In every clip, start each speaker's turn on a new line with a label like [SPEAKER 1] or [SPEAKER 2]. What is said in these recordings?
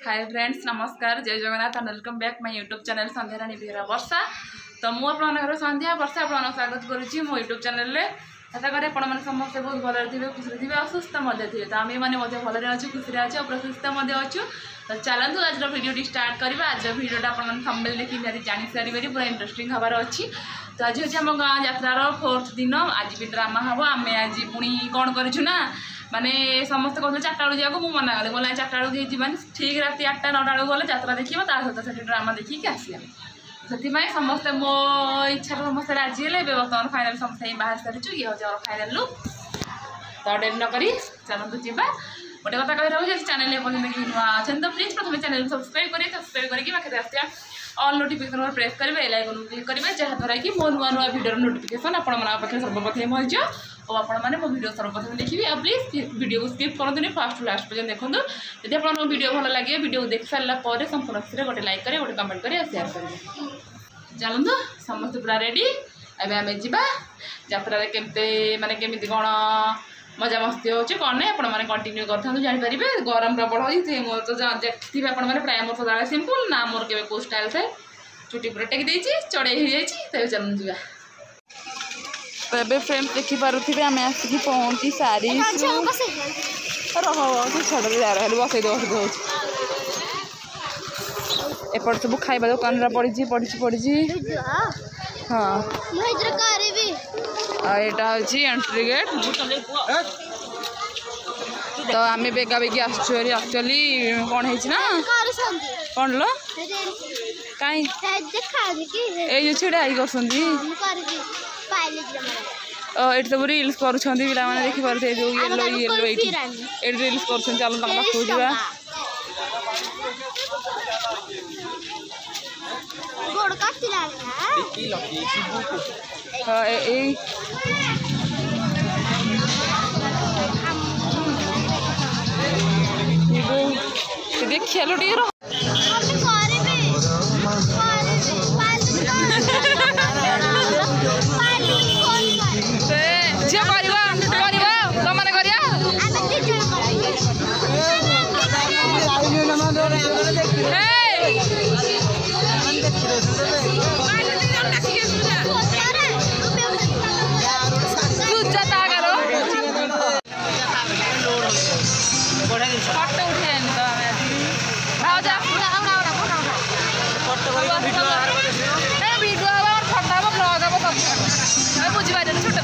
[SPEAKER 1] हाय friends नमस्कार जय Jagannath and welcome back my YouTube channel Sandhya Rani Behera Varsha. तो मुझे संध्या वर्षा आप स्वागत करुच्ची मो यूट्यूब चैनल में। आशा करें आपने समस्ते बहुत भल थे खुशी थे और सुस्थ थे। तो आम मैंने भल अच्छे खुशी अच्छे और सुस्थ अच्छु। तो चलतु आज भिडियो स्टार्ट करवा। आज भिडियोटा आपने देखिए निहती जानी सारे पूरा इंटरेस्टिंग हबार अच्छी। तो आज हूँ आम गाँ यात्रार 4th दिन। आज भी ड्रामा हम आम आज पुणी कौन करूँ ना माने समस्त कहते 4टा बेलू जाक मुझे मना कली बोला 4टा बेलू जीवानी ठीक रात 8टा 9टा बेलू गले यात्रा देखा सहित से ड्रामा देखिए आसिया। से समस्ते मो इच्छा समस्त राजी है। बर्तमान फाइनाल समस्त बाहर सारी ये हूँ फाइनाल लुक। तो डेरी नक चलते जीवा। गोटे कथा कही रही चैनल देखिए नुआ अच्छे तो प्लीज प्रथम चैनल सब्सक्राइब करेंगे। सब्सक्राइब करके पाखे आसिया ऑल नोटिफिकेशन प्रेस करेंगे एल आइकन क्लिक करेंगे जहाँद्वारा कि मो नुआ नुआ भिडियो नोटिफिकेशन आपण पाखे सर्वप्रथम हो और आपने मो भिडियो सर्वप्रथम देखिए। और प्लीज वीडियो को स्किप करते फास्ट लास्ट पर्यटन देखो। यदि आप वीडियो भल लगे वीडियो देख सारापर संपूर्ण खुशी गोटे लाइक करेंगे गोटे कमेंट करेंगे शेयर करेंगे। चलतु समस्त पूरा रेडी एवं आम जा यात्रा केमते माने केमी कौन मजा मस्ती होची कौन नहीं आपने कंटिन्यू कर जापर। गरम प्रबल हो मोर तो देखिए आपने प्राय मोर सदा सिंपल ना मोर के कौ स्टाइल थे चुटी पूरा टेक चढ़े हो जाए। चल जा तो फ्रेंड्स देखिपे आम आसिक पहुँची सारी छड़ जा रहा बसई दे एपट सब खाଇବା दुकान पड़ी हाँ यहाँ हूँ एंट्री गेट। तो आम बेगा बेगी आक्चुअली कौन है ना कौन लो कहीं ये छेड़ा आई कर सब रिल्स कर देखिपे जो येलो येलो ये रिल्स कर चलो पाखक जा देखिए लो टे बुझे छोट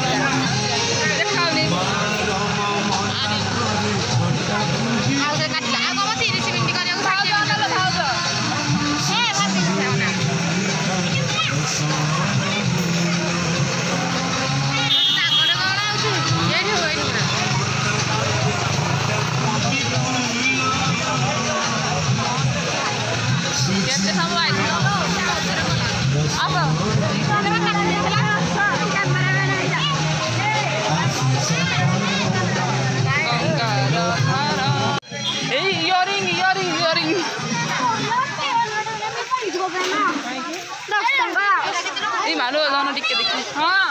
[SPEAKER 1] मानो जाना टिके देखी हाँ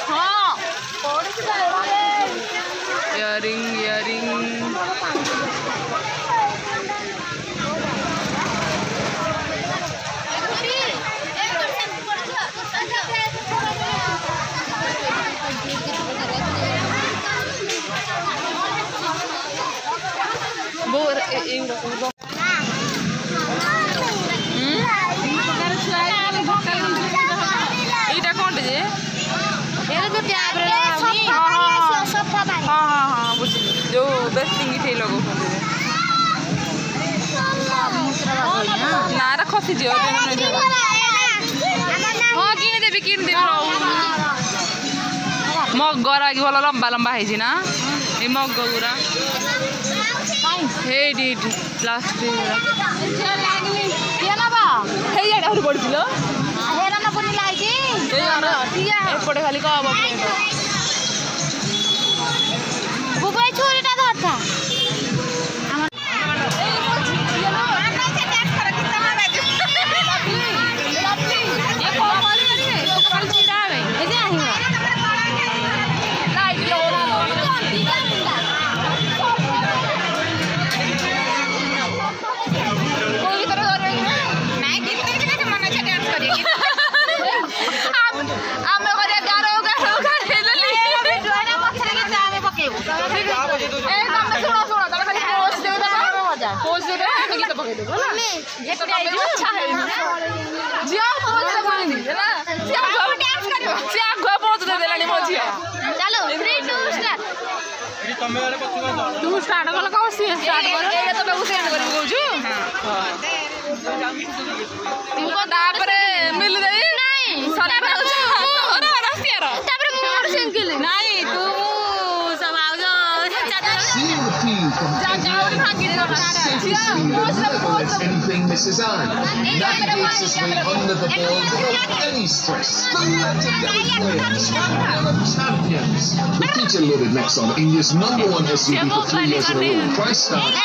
[SPEAKER 1] हाँ इयरिंग এইটা কোনটা যে এর তো ট্যাব রে লাগাবি সোফা বানি हां हां हां বুঝি जो বেস্টিং ইঠে লগাউଛନ୍ତି না রা খসি জিও हां কিনে দেবি মগ গরা কি ভালো লম্বা লম্বা হইছি না এই মগ গুরা हे डीड प्लास्टिक लागली ये ना बा हे याडा हर पड़ছিল हेरा ना बनी लागी ए यार एपटे खाली का बाबा बुबाई छोरीटा धरता ये कौन वाली है कल सीधा है ए जे आही लाइट लो पोज दे गीत पकड़ दो ना ये तो अच्छा है जिया तो बोले बोली ना सिया को डांस करो सिया को पोज दे देलानी मो जिया चलो 3 2 स्टार्ट एडी तमे वाले पछुआ तू स्टार्ट कर को स्टार्ट कर ए तो बेगु सेंड कर कहू हां तुमको तापर मिल देई नहीं सरे अरे रस्तिया रो तापर मोर सिंगल नहीं तू सब आओ
[SPEAKER 2] anything misses on. Navigates his way under the ball without any stress. The legendary players, champions. The feature loaded Nexon, India's #1 SUV for 3 years in a row. Price starts.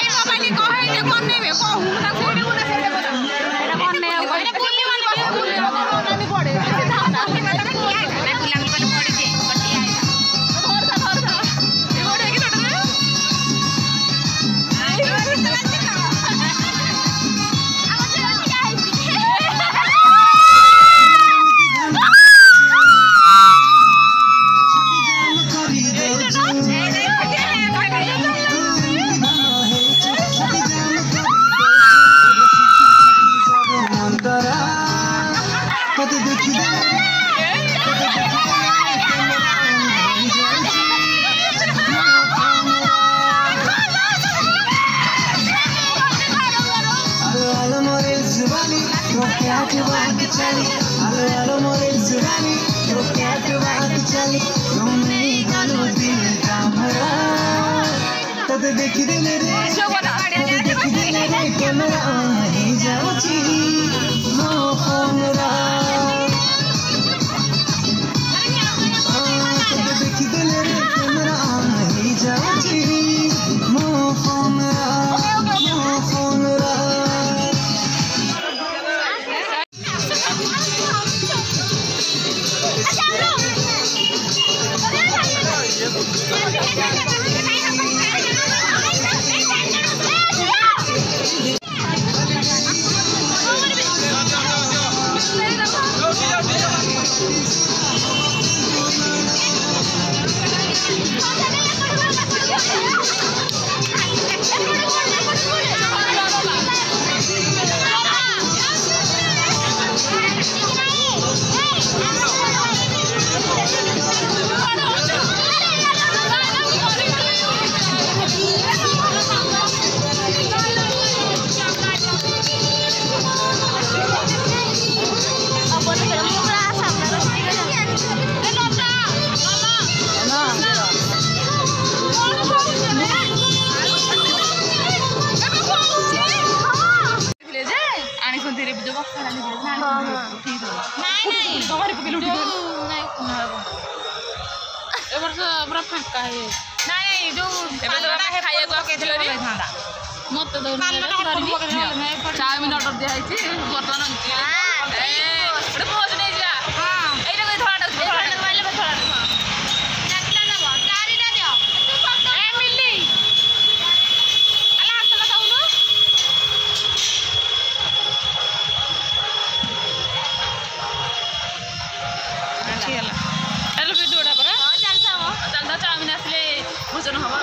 [SPEAKER 1] Chow mein order दिया बर्तमान chowmein आसले भोजन हम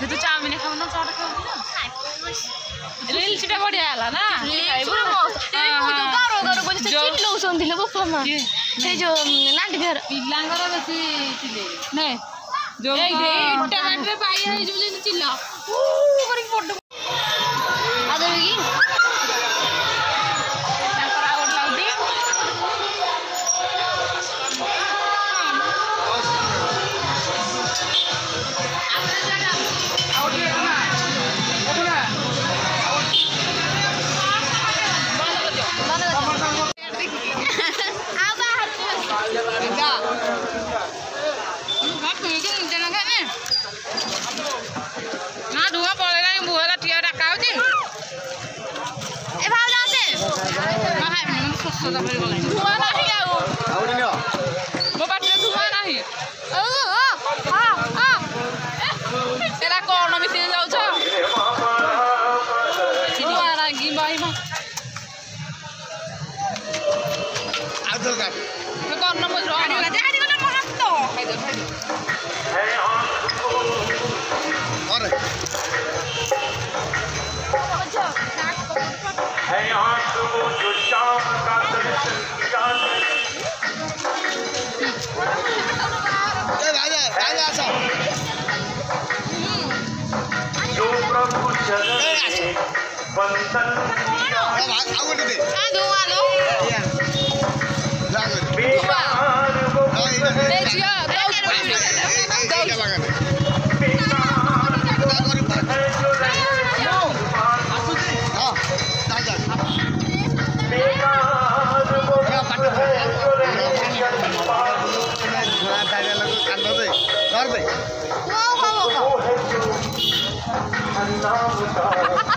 [SPEAKER 1] तू chowmein खाऊ ना चाट खाऊ reels बढ़िया है ना नाटी घर पिलांगर बेसी चिले नहीं जो टमाटर पाई है जो चिल्ला करी फोटो आदर की टंकर आउट लाउडी आउट ना ओपना
[SPEAKER 3] Wow.